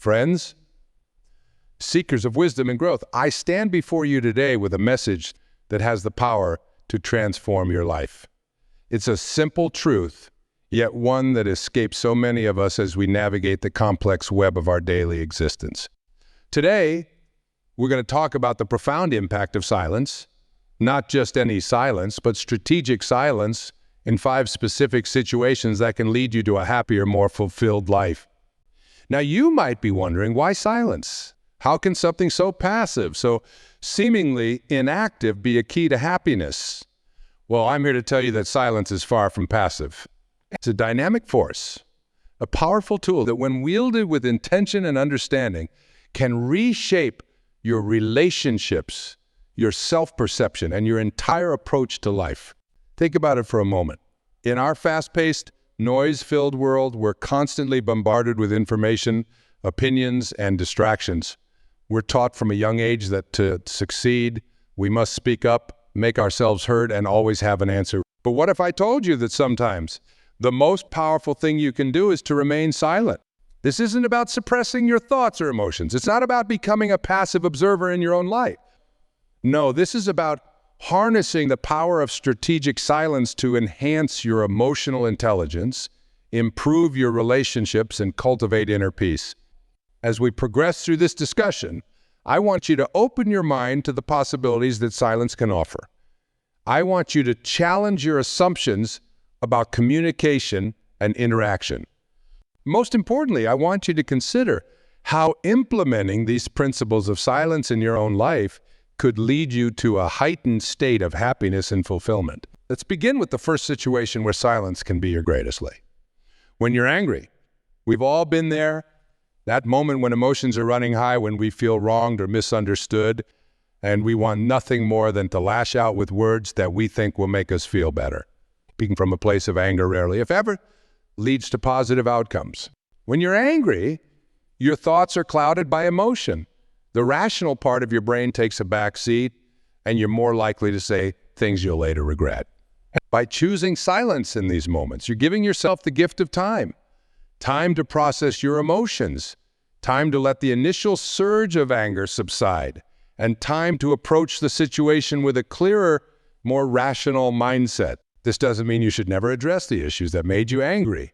Friends, seekers of wisdom and growth, I stand before you today with a message that has the power to transform your life. It's a simple truth, yet one that escapes so many of us as we navigate the complex web of our daily existence. Today, we're going to talk about the profound impact of silence, not just any silence, but strategic silence in 5 specific situations that can lead you to a happier, more fulfilled life. Now, you might be wondering, why silence? How can something so passive, so seemingly inactive, be a key to happiness? Well, I'm here to tell you that silence is far from passive. It's a dynamic force, a powerful tool that, when wielded with intention and understanding, can reshape your relationships, your self-perception, and your entire approach to life. Think about it for a moment. In our fast-paced, noise-filled world, we're constantly bombarded with information, opinions, and distractions. We're taught from a young age that to succeed, we must speak up, make ourselves heard, and always have an answer. But what if I told you that sometimes the most powerful thing you can do is to remain silent? This isn't about suppressing your thoughts or emotions. It's not about becoming a passive observer in your own life. No, this is about harnessing the power of strategic silence to enhance your emotional intelligence, improve your relationships, and cultivate inner peace. As we progress through this discussion, I want you to open your mind to the possibilities that silence can offer. I want you to challenge your assumptions about communication and interaction. Most importantly, I want you to consider how implementing these principles of silence in your own life could lead you to a heightened state of happiness and fulfillment. Let's begin with the first situation where silence can be your greatest lay. When you're angry, we've all been there, that moment when emotions are running high, when we feel wronged or misunderstood, and we want nothing more than to lash out with words that we think will make us feel better. Speaking from a place of anger rarely, if ever, leads to positive outcomes. When you're angry, your thoughts are clouded by emotion. The rational part of your brain takes a back seat, and you're more likely to say things you'll later regret. By choosing silence in these moments, you're giving yourself the gift of time. Time to process your emotions, time to let the initial surge of anger subside, and time to approach the situation with a clearer, more rational mindset. This doesn't mean you should never address the issues that made you angry.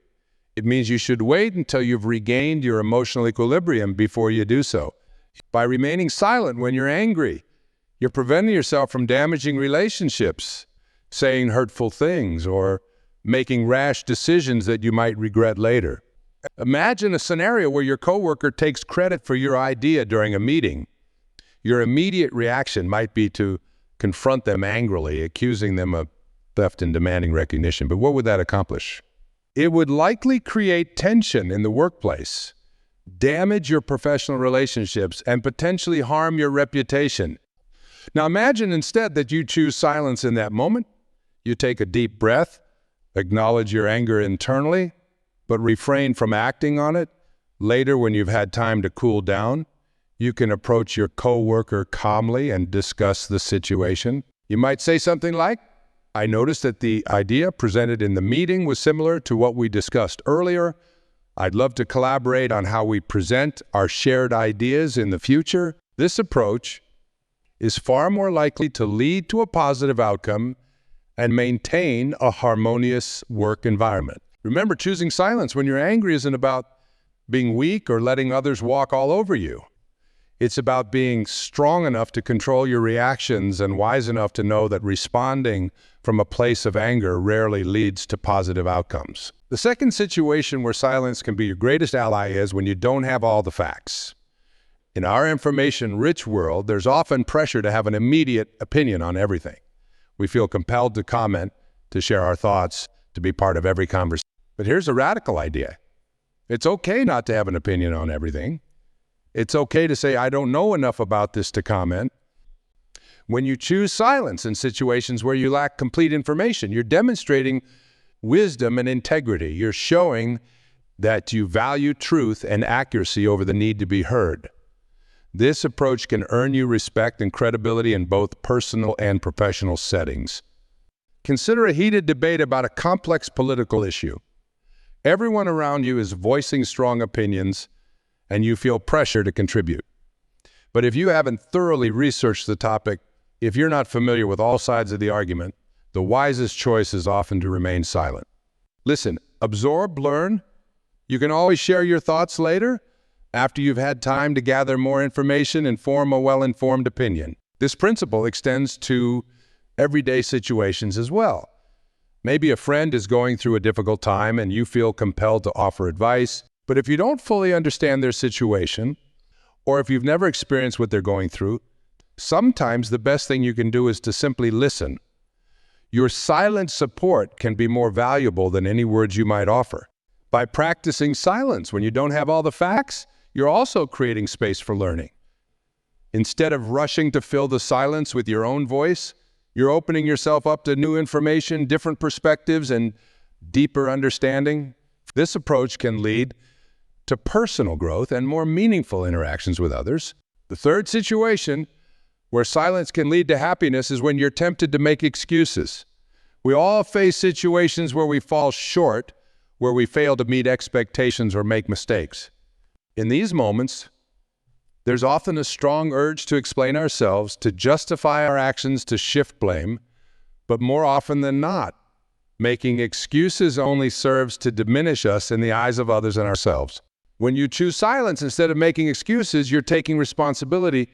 It means you should wait until you've regained your emotional equilibrium before you do so. By remaining silent when you're angry, you're preventing yourself from damaging relationships, saying hurtful things, or making rash decisions that you might regret later. Imagine a scenario where your coworker takes credit for your idea during a meeting. Your immediate reaction might be to confront them angrily, accusing them of theft and demanding recognition. But what would that accomplish? It would likely create tension in the workplace, damage your professional relationships, and potentially harm your reputation. Now imagine instead that you choose silence in that moment. You take a deep breath, acknowledge your anger internally, but refrain from acting on it. Later, when you've had time to cool down, you can approach your coworker calmly and discuss the situation. You might say something like, "I noticed that the idea presented in the meeting was similar to what we discussed earlier. I'd love to collaborate on how we present our shared ideas in the future." This approach is far more likely to lead to a positive outcome and maintain a harmonious work environment. Remember, choosing silence when you're angry isn't about being weak or letting others walk all over you. It's about being strong enough to control your reactions and wise enough to know that responding from a place of anger rarely leads to positive outcomes. The second situation where silence can be your greatest ally is when you don't have all the facts. In our information-rich world, there's often pressure to have an immediate opinion on everything. We feel compelled to comment, to share our thoughts, to be part of every conversation. But here's a radical idea. It's okay not to have an opinion on everything. It's okay to say, "I don't know enough about this to comment." When you choose silence in situations where you lack complete information, you're demonstrating wisdom and integrity. You're showing that you value truth and accuracy over the need to be heard. This approach can earn you respect and credibility in both personal and professional settings. Consider a heated debate about a complex political issue. Everyone around you is voicing strong opinions, and you feel pressure to contribute. But if you haven't thoroughly researched the topic, if you're not familiar with all sides of the argument, the wisest choice is often to remain silent. Listen, absorb, learn. You can always share your thoughts later, after you've had time to gather more information and form a well-informed opinion. This principle extends to everyday situations as well. Maybe a friend is going through a difficult time and you feel compelled to offer advice, but if you don't fully understand their situation, or if you've never experienced what they're going through, sometimes the best thing you can do is to simply listen. Your silent support can be more valuable than any words you might offer. By practicing silence when you don't have all the facts, you're also creating space for learning. Instead of rushing to fill the silence with your own voice, you're opening yourself up to new information, different perspectives, and deeper understanding. This approach can lead to personal growth and more meaningful interactions with others. The third situation where silence can lead to happiness is when you're tempted to make excuses. We all face situations where we fall short, where we fail to meet expectations or make mistakes. In these moments, there's often a strong urge to explain ourselves, to justify our actions, to shift blame, but more often than not, making excuses only serves to diminish us in the eyes of others and ourselves. When you choose silence instead of making excuses, you're taking responsibility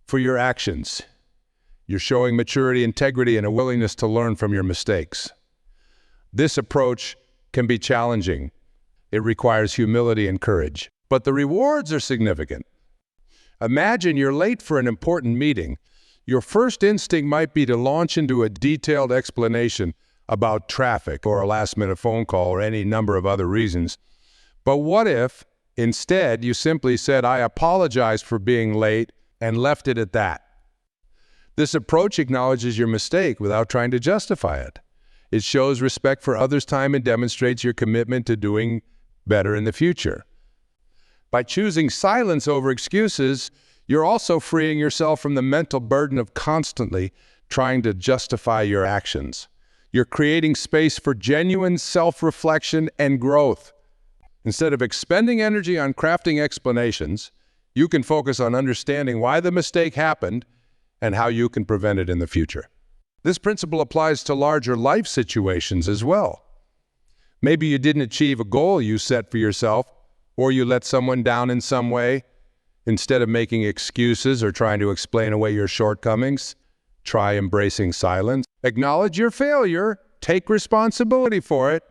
for your actions. You're showing maturity, integrity, and a willingness to learn from your mistakes. This approach can be challenging. It requires humility and courage, but the rewards are significant. Imagine you're late for an important meeting. Your first instinct might be to launch into a detailed explanation about traffic or a last-minute phone call or any number of other reasons. But what if, instead, you simply said, "I apologize for being late," and left it at that? This approach acknowledges your mistake without trying to justify it. It shows respect for others' time and demonstrates your commitment to doing better in the future. By choosing silence over excuses, you're also freeing yourself from the mental burden of constantly trying to justify your actions. You're creating space for genuine self-reflection and growth. Instead of expending energy on crafting explanations, you can focus on understanding why the mistake happened and how you can prevent it in the future. This principle applies to larger life situations as well. Maybe you didn't achieve a goal you set for yourself, or you let someone down in some way. Instead of making excuses or trying to explain away your shortcomings, try embracing silence. Acknowledge your failure, take responsibility for it,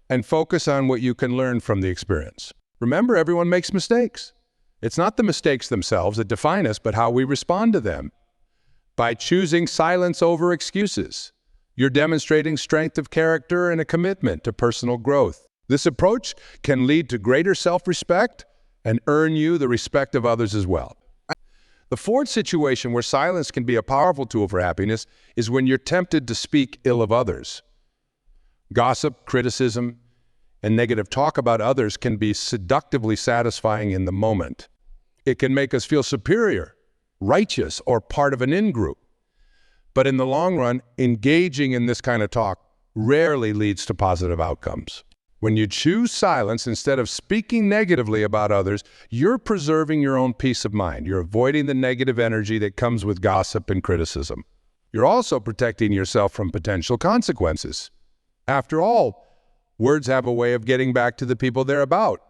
and focus on what you can learn from the experience. Remember, everyone makes mistakes. It's not the mistakes themselves that define us, but how we respond to them. By choosing silence over excuses, you're demonstrating strength of character and a commitment to personal growth. This approach can lead to greater self-respect and earn you the respect of others as well. The fourth situation where silence can be a powerful tool for happiness is when you're tempted to speak ill of others. Gossip, criticism, and negative talk about others can be seductively satisfying in the moment. It can make us feel superior, righteous, or part of an in-group. But in the long run, engaging in this kind of talk rarely leads to positive outcomes. When you choose silence instead of speaking negatively about others, you're preserving your own peace of mind. You're avoiding the negative energy that comes with gossip and criticism. You're also protecting yourself from potential consequences. After all, words have a way of getting back to the people they're about,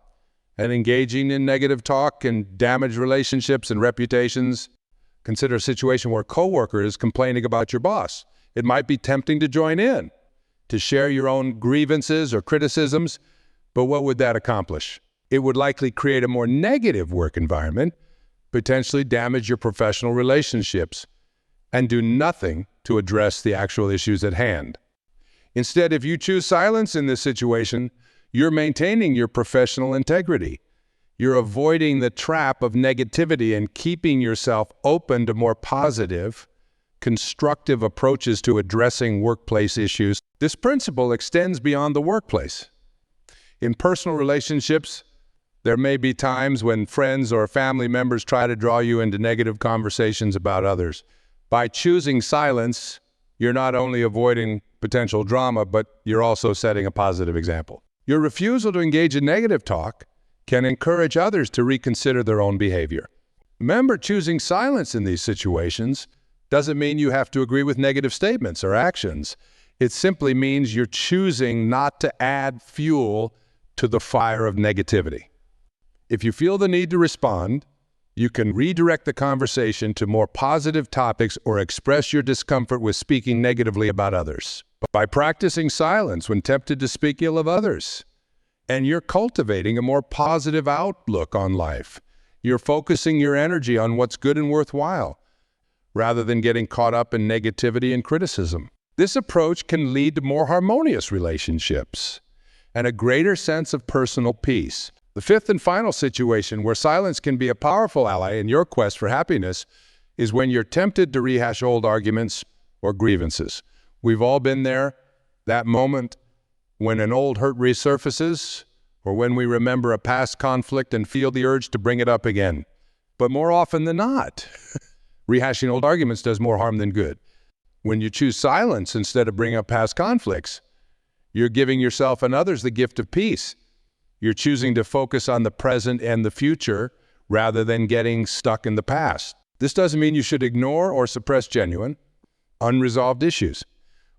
and engaging in negative talk can damage relationships and reputations. Consider a situation where a coworker is complaining about your boss. It might be tempting to join in, to share your own grievances or criticisms, but what would that accomplish? It would likely create a more negative work environment, potentially damage your professional relationships, and do nothing to address the actual issues at hand. Instead, if you choose silence in this situation, you're maintaining your professional integrity. You're avoiding the trap of negativity and keeping yourself open to more positive, constructive approaches to addressing workplace issues. This principle extends beyond the workplace. In personal relationships, there may be times when friends or family members try to draw you into negative conversations about others. By choosing silence, you're not only avoiding potential drama, but you're also setting a positive example. Your refusal to engage in negative talk can encourage others to reconsider their own behavior. Remember, choosing silence in these situations doesn't mean you have to agree with negative statements or actions. It simply means you're choosing not to add fuel to the fire of negativity. If you feel the need to respond, you can redirect the conversation to more positive topics or express your discomfort with speaking negatively about others. By practicing silence when tempted to speak ill of others, and you're cultivating a more positive outlook on life. You're focusing your energy on what's good and worthwhile, rather than getting caught up in negativity and criticism. This approach can lead to more harmonious relationships and a greater sense of personal peace. The fifth and final situation where silence can be a powerful ally in your quest for happiness is when you're tempted to rehash old arguments or grievances. We've all been there, that moment when an old hurt resurfaces, or when we remember a past conflict and feel the urge to bring it up again. But more often than not, rehashing old arguments does more harm than good. When you choose silence instead of bringing up past conflicts, you're giving yourself and others the gift of peace. You're choosing to focus on the present and the future rather than getting stuck in the past. This doesn't mean you should ignore or suppress genuine, unresolved issues.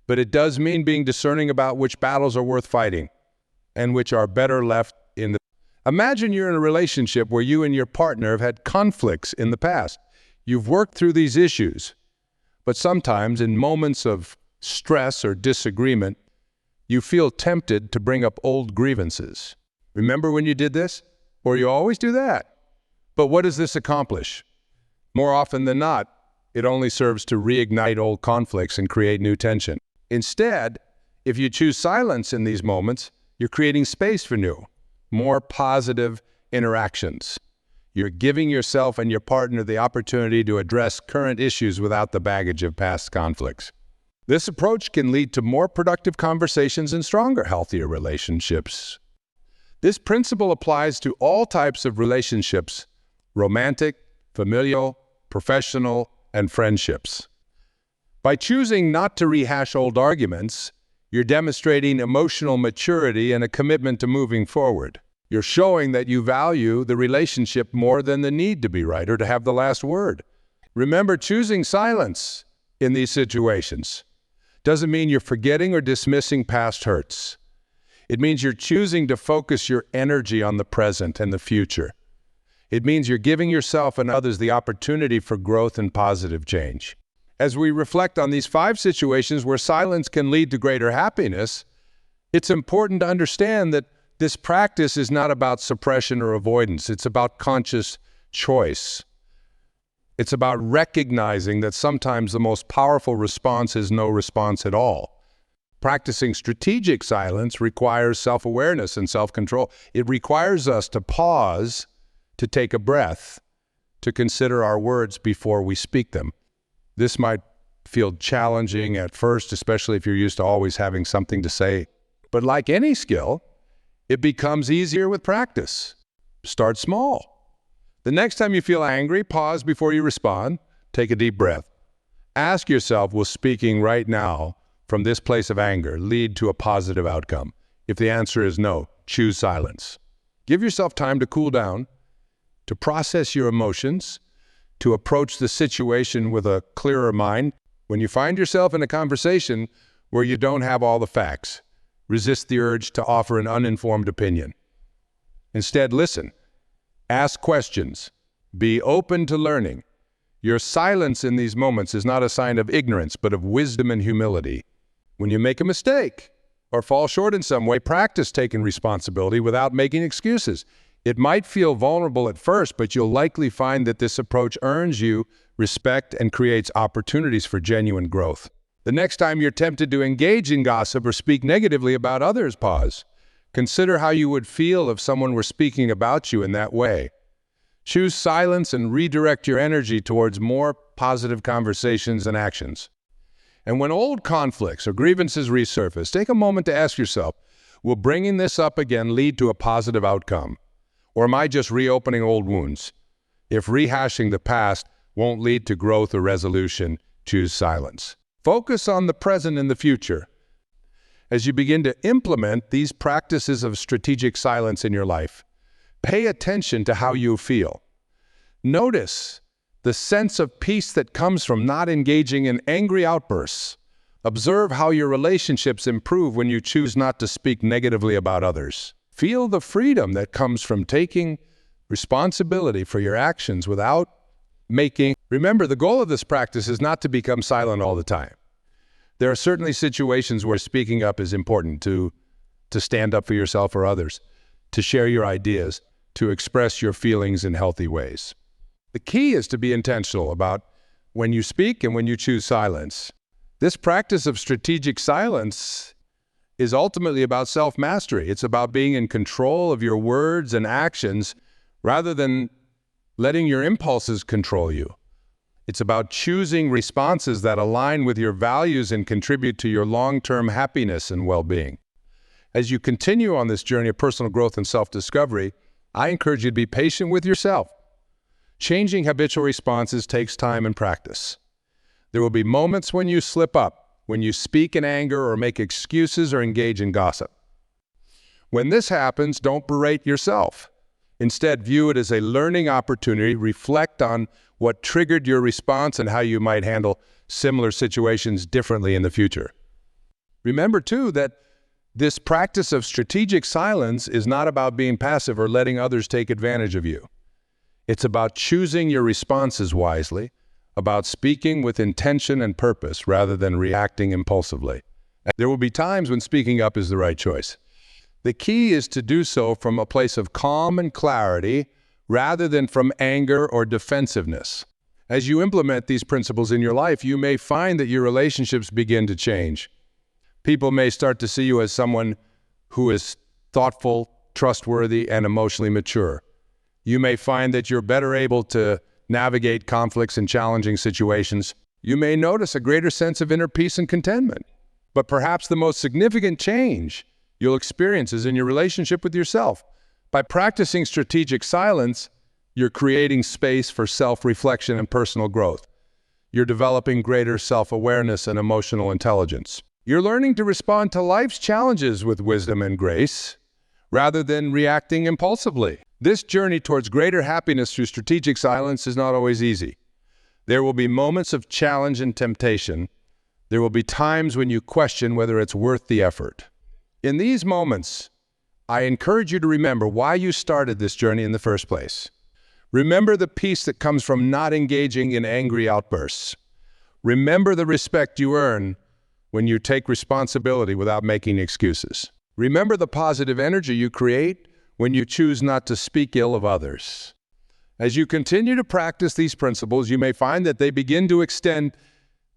But it does mean being discerning about which battles are worth fighting and which are better left in the... Imagine you're in a relationship where you and your partner have had conflicts in the past. You've worked through these issues, but sometimes in moments of stress or disagreement, you feel tempted to bring up old grievances. Remember when you did this? Or you always do that? But what does this accomplish? More often than not, it only serves to reignite old conflicts and create new tension. Instead, if you choose silence in these moments, you're creating space for new, more positive interactions. You're giving yourself and your partner the opportunity to address current issues without the baggage of past conflicts. This approach can lead to more productive conversations and stronger, healthier relationships. This principle applies to all types of relationships: romantic, familial, professional, and friendships. By choosing not to rehash old arguments, you're demonstrating emotional maturity and a commitment to moving forward. You're showing that you value the relationship more than the need to be right or to have the last word. Remember, choosing silence in these situations doesn't mean you're forgetting or dismissing past hurts. It means you're choosing to focus your energy on the present and the future. It means you're giving yourself and others the opportunity for growth and positive change. As we reflect on these 5 situations where silence can lead to greater happiness, it's important to understand that this practice is not about suppression or avoidance. It's about conscious choice. It's about recognizing that sometimes the most powerful response is no response at all. Practicing strategic silence requires self-awareness and self-control. It requires us to pause, to take a breath, to consider our words before we speak them. This might feel challenging at first, especially if you're used to always having something to say. But like any skill, it becomes easier with practice. Start small. The next time you feel angry, pause before you respond. Take a deep breath. Ask yourself, will speaking right now from this place of anger lead to a positive outcome? If the answer is no, choose silence. Give yourself time to cool down, to process your emotions, to approach the situation with a clearer mind. When you find yourself in a conversation where you don't have all the facts, resist the urge to offer an uninformed opinion. Instead, listen. Ask questions. Be open to learning. Your silence in these moments is not a sign of ignorance, but of wisdom and humility. When you make a mistake or fall short in some way, practice taking responsibility without making excuses. It might feel vulnerable at first, but you'll likely find that this approach earns you respect and creates opportunities for genuine growth. The next time you're tempted to engage in gossip or speak negatively about others, pause. Consider how you would feel if someone were speaking about you in that way. Choose silence and redirect your energy towards more positive conversations and actions. And when old conflicts or grievances resurface, take a moment to ask yourself, will bringing this up again lead to a positive outcome? Or am I just reopening old wounds? If rehashing the past won't lead to growth or resolution, choose silence. Focus on the present and the future. As you begin to implement these practices of strategic silence in your life, Pay attention to how you feel. Notice the sense of peace that comes from not engaging in angry outbursts. Observe how your relationships improve when you choose not to speak negatively about others. Feel the freedom that comes from taking responsibility for your actions without making. Remember, the goal of this practice is not to become silent all the time. There are certainly situations where speaking up is important, to stand up for yourself or others, to share your ideas, to express your feelings in healthy ways. The key is to be intentional about when you speak and when you choose silence. This practice of strategic silence is ultimately about self-mastery. It's about being in control of your words and actions rather than letting your impulses control you. It's about choosing responses that align with your values and contribute to your long-term happiness and well-being. As you continue on this journey of personal growth and self-discovery, I encourage you to be patient with yourself. Changing habitual responses takes time and practice. There will be moments when you slip up, when you speak in anger or make excuses or engage in gossip. When this happens, don't berate yourself. Instead, view it as a learning opportunity. Reflect on what triggered your response and how you might handle similar situations differently in the future. Remember, too, that this practice of strategic silence is not about being passive or letting others take advantage of you. It's about choosing your responses wisely, about speaking with intention and purpose rather than reacting impulsively. There will be times when speaking up is the right choice. The key is to do so from a place of calm and clarity rather than from anger or defensiveness. As you implement these principles in your life, you may find that your relationships begin to change. People may start to see you as someone who is thoughtful, trustworthy, and emotionally mature. You may find that you're better able to navigate conflicts and challenging situations. You may notice a greater sense of inner peace and contentment. But perhaps the most significant change you'll experience is in your relationship with yourself. By practicing strategic silence, you're creating space for self-reflection and personal growth. You're developing greater self-awareness and emotional intelligence. You're learning to respond to life's challenges with wisdom and grace, rather than reacting impulsively. This journey towards greater happiness through strategic silence is not always easy. There will be moments of challenge and temptation. There will be times when you question whether it's worth the effort. In these moments, I encourage you to remember why you started this journey in the first place. Remember the peace that comes from not engaging in angry outbursts. Remember the respect you earn when you take responsibility without making excuses. Remember the positive energy you create when you choose not to speak ill of others. As you continue to practice these principles, you may find that they begin to extend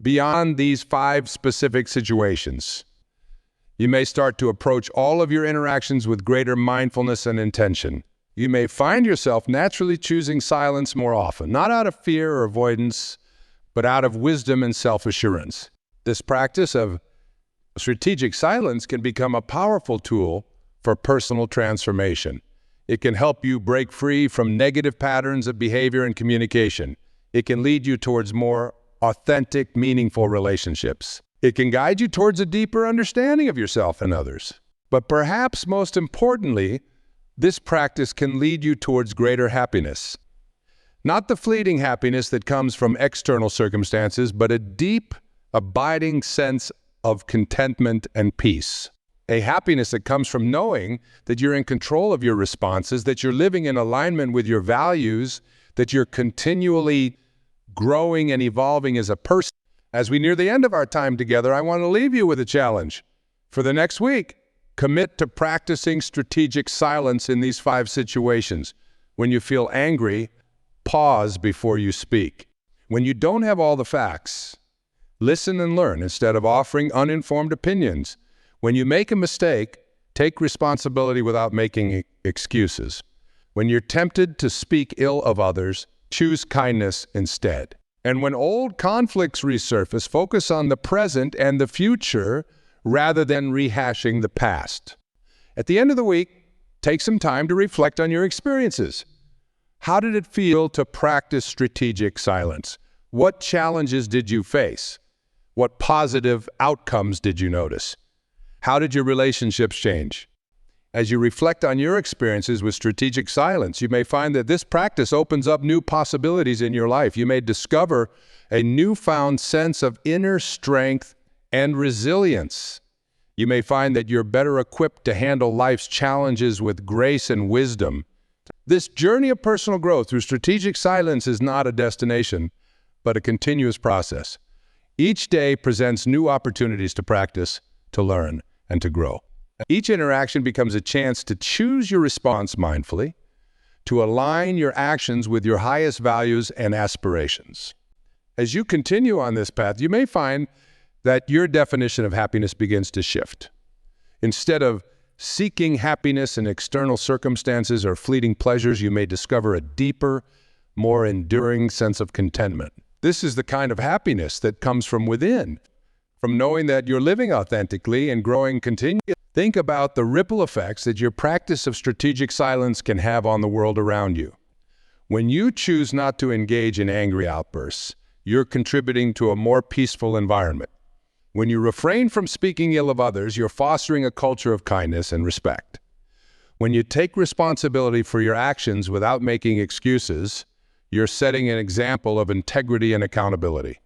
beyond these 5 specific situations. You may start to approach all of your interactions with greater mindfulness and intention. You may find yourself naturally choosing silence more often, not out of fear or avoidance, but out of wisdom and self-assurance. This practice of strategic silence can become a powerful tool for personal transformation. It can help you break free from negative patterns of behavior and communication. It can lead you towards more authentic, meaningful relationships. It can guide you towards a deeper understanding of yourself and others. But perhaps most importantly, this practice can lead you towards greater happiness. Not the fleeting happiness that comes from external circumstances, but a deep, abiding sense of contentment and peace. A happiness that comes from knowing that you're in control of your responses, that you're living in alignment with your values, that you're continually growing and evolving as a person. As we near the end of our time together, I want to leave you with a challenge. For the next week, commit to practicing strategic silence in these 5 situations. When you feel angry, pause before you speak. When you don't have all the facts, listen and learn instead of offering uninformed opinions. When you make a mistake, take responsibility without making excuses. When you're tempted to speak ill of others, choose kindness instead. And when old conflicts resurface, focus on the present and the future rather than rehashing the past. At the end of the week, take some time to reflect on your experiences. How did it feel to practice strategic silence? What challenges did you face? What positive outcomes did you notice? How did your relationships change? As you reflect on your experiences with strategic silence, you may find that this practice opens up new possibilities in your life. You may discover a newfound sense of inner strength and resilience. You may find that you're better equipped to handle life's challenges with grace and wisdom. This journey of personal growth through strategic silence is not a destination, but a continuous process. Each day presents new opportunities to practice, to learn, and to grow. Each interaction becomes a chance to choose your response mindfully, to align your actions with your highest values and aspirations. As you continue on this path, you may find that your definition of happiness begins to shift. Instead of seeking happiness in external circumstances or fleeting pleasures, you may discover a deeper, more enduring sense of contentment. This is the kind of happiness that comes from within, from knowing that you're living authentically and growing continuously. Think about the ripple effects that your practice of strategic silence can have on the world around you. When you choose not to engage in angry outbursts, you're contributing to a more peaceful environment. When you refrain from speaking ill of others, you're fostering a culture of kindness and respect. When you take responsibility for your actions without making excuses, you're setting an example of integrity and accountability.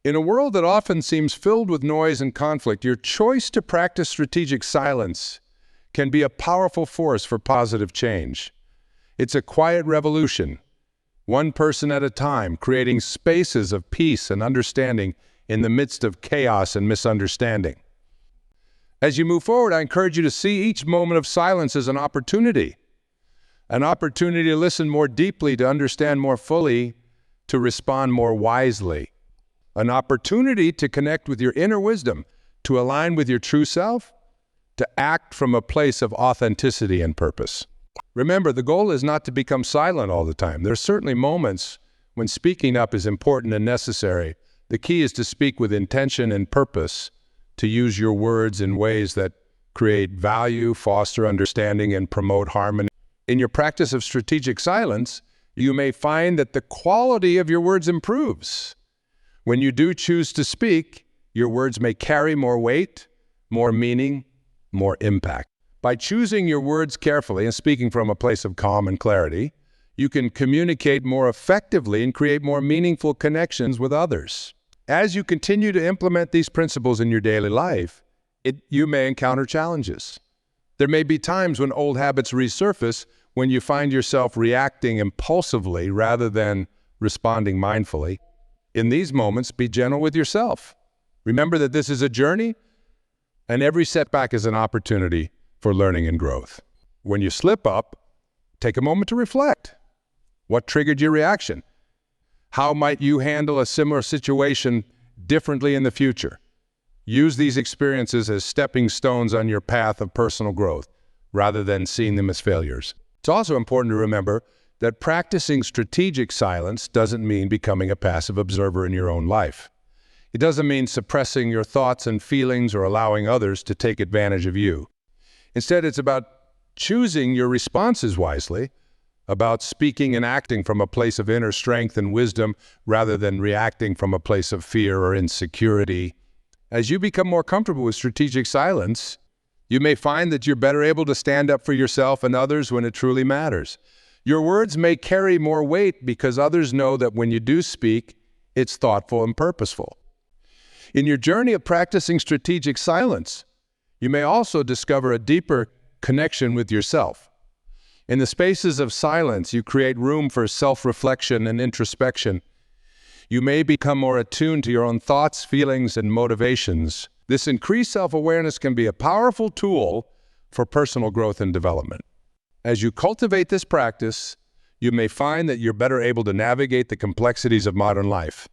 In a world that often seems filled with noise and conflict, your choice to practice strategic silence can be a powerful force for positive change. It's a quiet revolution, one person at a time, creating spaces of peace and understanding in the midst of chaos and misunderstanding. As you move forward, I encourage you to see each moment of silence as an opportunity to listen more deeply, to understand more fully, to respond more wisely. An opportunity to connect with your inner wisdom, to align with your true self, to act from a place of authenticity and purpose. Remember, the goal is not to become silent all the time. There are certainly moments when speaking up is important and necessary. The key is to speak with intention and purpose, to use your words in ways that create value, foster understanding, and promote harmony. In your practice of strategic silence, you may find that the quality of your words improves. When you do choose to speak, your words may carry more weight, more meaning, more impact. By choosing your words carefully and speaking from a place of calm and clarity, you can communicate more effectively and create more meaningful connections with others. As you continue to implement these principles in your daily life, you may encounter challenges. There may be times when old habits resurface, when you find yourself reacting impulsively rather than responding mindfully. In these moments, be gentle with yourself. Remember that this is a journey, and every setback is an opportunity for learning and growth. When you slip up, take a moment to reflect. What triggered your reaction? How might you handle a similar situation differently in the future? Use these experiences as stepping stones on your path of personal growth, rather than seeing them as failures. It's also important to remember that practicing strategic silence doesn't mean becoming a passive observer in your own life. It doesn't mean suppressing your thoughts and feelings or allowing others to take advantage of you. Instead, it's about choosing your responses wisely, about speaking and acting from a place of inner strength and wisdom rather than reacting from a place of fear or insecurity. As you become more comfortable with strategic silence, you may find that you're better able to stand up for yourself and others when it truly matters. Your words may carry more weight because others know that when you do speak, it's thoughtful and purposeful. In your journey of practicing strategic silence, you may also discover a deeper connection with yourself. In the spaces of silence, you create room for self-reflection and introspection. You may become more attuned to your own thoughts, feelings, and motivations. This increased self-awareness can be a powerful tool for personal growth and development. As you cultivate this practice, you may find that you're better able to navigate the complexities of modern life.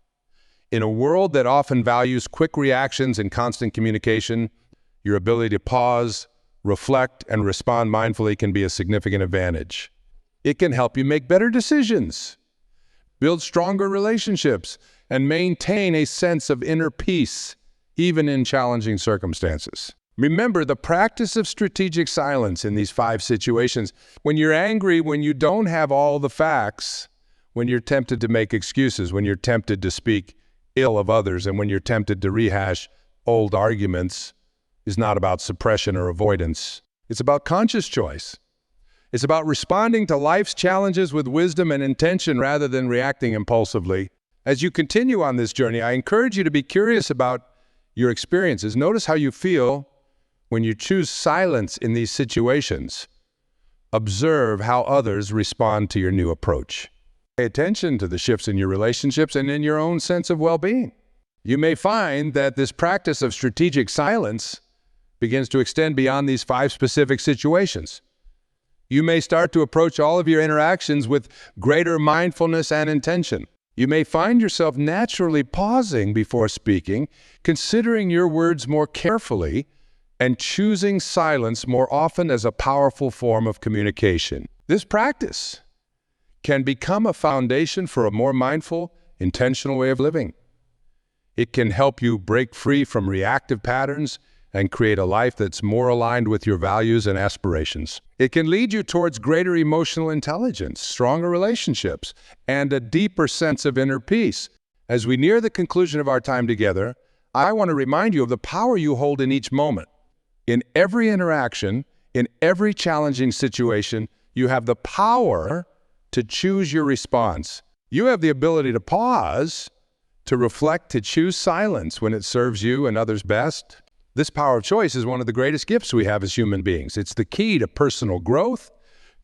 In a world that often values quick reactions and constant communication, your ability to pause, reflect, and respond mindfully can be a significant advantage. It can help you make better decisions, build stronger relationships, and maintain a sense of inner peace, even in challenging circumstances. Remember the practice of strategic silence in these 5 situations. When you're angry, when you don't have all the facts, when you're tempted to make excuses, when you're tempted to speak ill of others, and when you're tempted to rehash old arguments, is not about suppression or avoidance. It's about conscious choice. It's about responding to life's challenges with wisdom and intention rather than reacting impulsively. As you continue on this journey, I encourage you to be curious about your experiences. Notice how you feel when you choose silence in these situations. Observe how others respond to your new approach. Pay attention to the shifts in your relationships and in your own sense of well-being. You may find that this practice of strategic silence begins to extend beyond these 5 specific situations. You may start to approach all of your interactions with greater mindfulness and intention. You may find yourself naturally pausing before speaking, considering your words more carefully, and choosing silence more often as a powerful form of communication. This practice can become a foundation for a more mindful, intentional way of living. It can help you break free from reactive patterns and create a life that's more aligned with your values and aspirations. It can lead you towards greater emotional intelligence, stronger relationships, and a deeper sense of inner peace. As we near the conclusion of our time together, I want to remind you of the power you hold in each moment. In every interaction, in every challenging situation, you have the power to choose your response. You have the ability to pause, to reflect, to choose silence when it serves you and others best. This power of choice is one of the greatest gifts we have as human beings. It's the key to personal growth,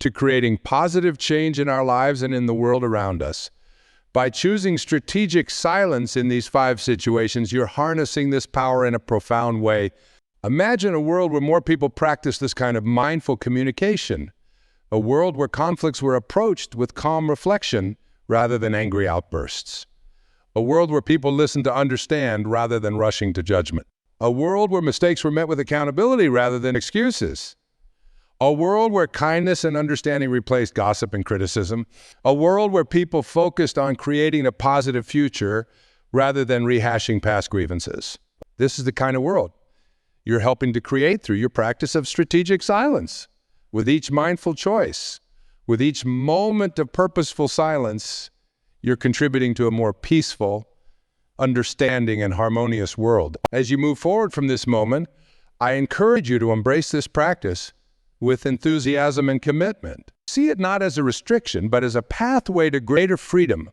to creating positive change in our lives and in the world around us. By choosing strategic silence in these 5 situations, you're harnessing this power in a profound way. Imagine a world where more people practice this kind of mindful communication, a world where conflicts were approached with calm reflection rather than angry outbursts, a world where people listen to understand rather than rushing to judgment, a world where mistakes were met with accountability rather than excuses, a world where kindness and understanding replaced gossip and criticism, a world where people focused on creating a positive future rather than rehashing past grievances. This is the kind of world you're helping to create through your practice of strategic silence. With each mindful choice, with each moment of purposeful silence, you're contributing to a more peaceful, understanding, and harmonious world. As you move forward from this moment, I encourage you to embrace this practice with enthusiasm and commitment. See it not as a restriction, but as a pathway to greater freedom.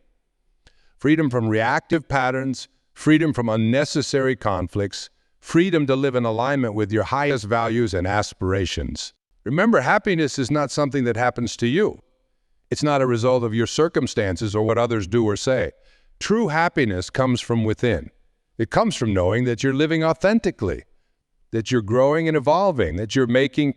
Freedom from reactive patterns, freedom from unnecessary conflicts, freedom to live in alignment with your highest values and aspirations. Remember, happiness is not something that happens to you. It's not a result of your circumstances or what others do or say. True happiness comes from within. It comes from knowing that you're living authentically, that you're growing and evolving, that you're making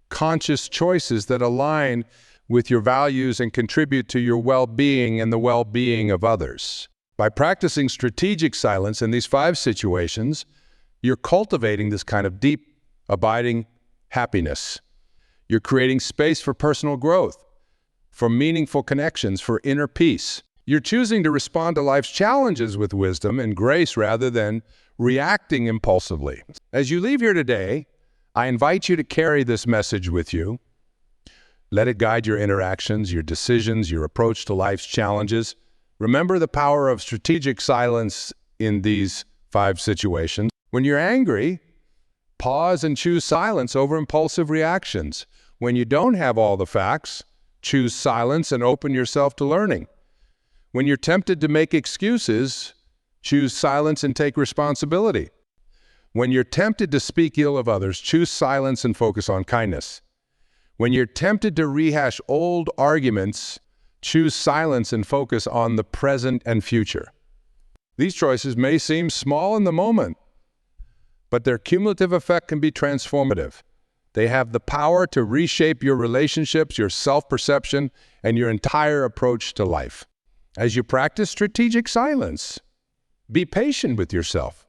conscious choices that align with your values and contribute to your well-being and the well-being of others. By practicing strategic silence in these 5 situations, you're cultivating this kind of deep, abiding happiness. You're creating space for personal growth, for meaningful connections, for inner peace. You're choosing to respond to life's challenges with wisdom and grace rather than reacting impulsively. As you leave here today, I invite you to carry this message with you. Let it guide your interactions, your decisions, your approach to life's challenges. Remember the power of strategic silence in these 5 situations. When you're angry, pause and choose silence over impulsive reactions. When you don't have all the facts, choose silence and open yourself to learning. When you're tempted to make excuses, choose silence and take responsibility. When you're tempted to speak ill of others, choose silence and focus on kindness. When you're tempted to rehash old arguments, choose silence and focus on the present and future. These choices may seem small in the moment, but their cumulative effect can be transformative. They have the power to reshape your relationships, your self-perception, and your entire approach to life. As you practice strategic silence, be patient with yourself.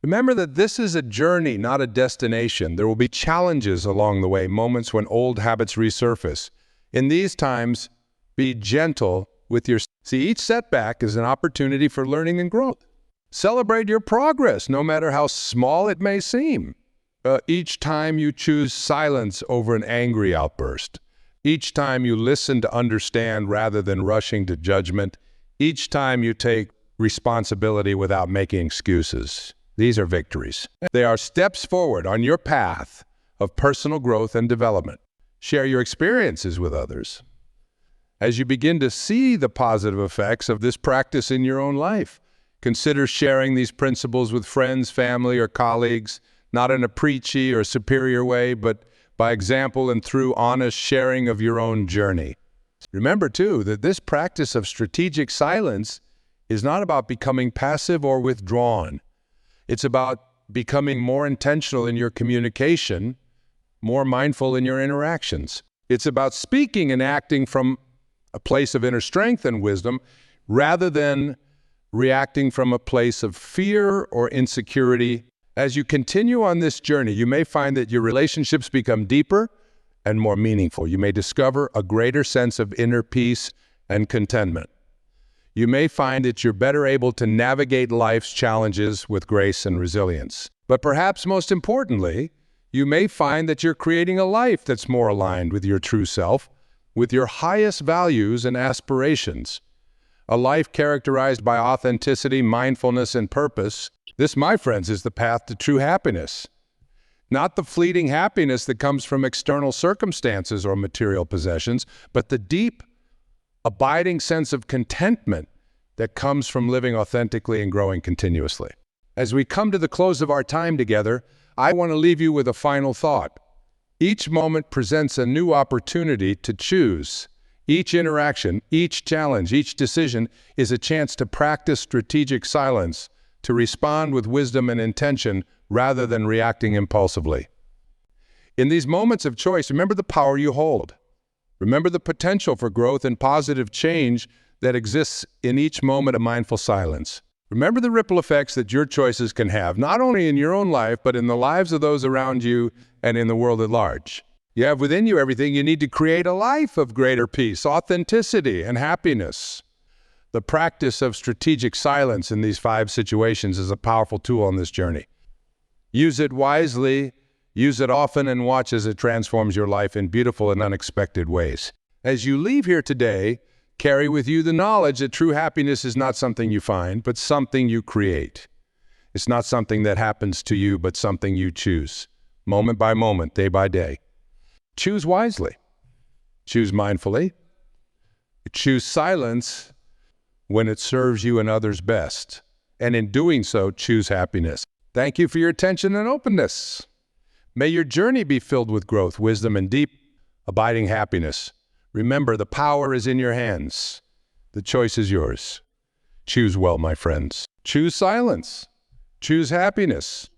Remember that this is a journey, not a destination. There will be challenges along the way, moments when old habits resurface. In these times, be gentle with yourself. See, each setback is an opportunity for learning and growth. Celebrate your progress, no matter how small it may seem. Each time you choose silence over an angry outburst, each time you listen to understand rather than rushing to judgment, each time you take responsibility without making excuses. These are victories. They are steps forward on your path of personal growth and development. Share your experiences with others. As you begin to see the positive effects of this practice in your own life, consider sharing these principles with friends, family, or colleagues, not in a preachy or superior way, but by example and through honest sharing of your own journey. Remember, too, that this practice of strategic silence is not about becoming passive or withdrawn. It's about becoming more intentional in your communication, more mindful in your interactions. It's about speaking and acting from a place of inner strength and wisdom, rather than reacting from a place of fear or insecurity. As you continue on this journey, you may find that your relationships become deeper and more meaningful. You may discover a greater sense of inner peace and contentment. You may find that you're better able to navigate life's challenges with grace and resilience. But perhaps most importantly, you may find that you're creating a life that's more aligned with your true self, with your highest values and aspirations. A life characterized by authenticity, mindfulness, and purpose. This, my friends, is the path to true happiness. Not the fleeting happiness that comes from external circumstances or material possessions, but the deep, abiding sense of contentment that comes from living authentically and growing continuously. As we come to the close of our time together, I want to leave you with a final thought. Each moment presents a new opportunity to choose. Each interaction, each challenge, each decision is a chance to practice strategic silence, to respond with wisdom and intention rather than reacting impulsively. In these moments of choice, remember the power you hold. Remember the potential for growth and positive change that exists in each moment of mindful silence. Remember the ripple effects that your choices can have, not only in your own life, but in the lives of those around you and in the world at large. You have within you everything you need to create a life of greater peace, authenticity, and happiness. The practice of strategic silence in these 5 situations is a powerful tool on this journey. Use it wisely, use it often, and watch as it transforms your life in beautiful and unexpected ways. As you leave here today, carry with you the knowledge that true happiness is not something you find, but something you create. It's not something that happens to you, but something you choose, moment by moment, day by day. Choose wisely. Choose mindfully. Choose silence when it serves you and others best. And in doing so, choose happiness. Thank you for your attention and openness. May your journey be filled with growth, wisdom, and deep, abiding happiness. Remember, the power is in your hands. The choice is yours. Choose well, my friends. Choose silence. Choose happiness.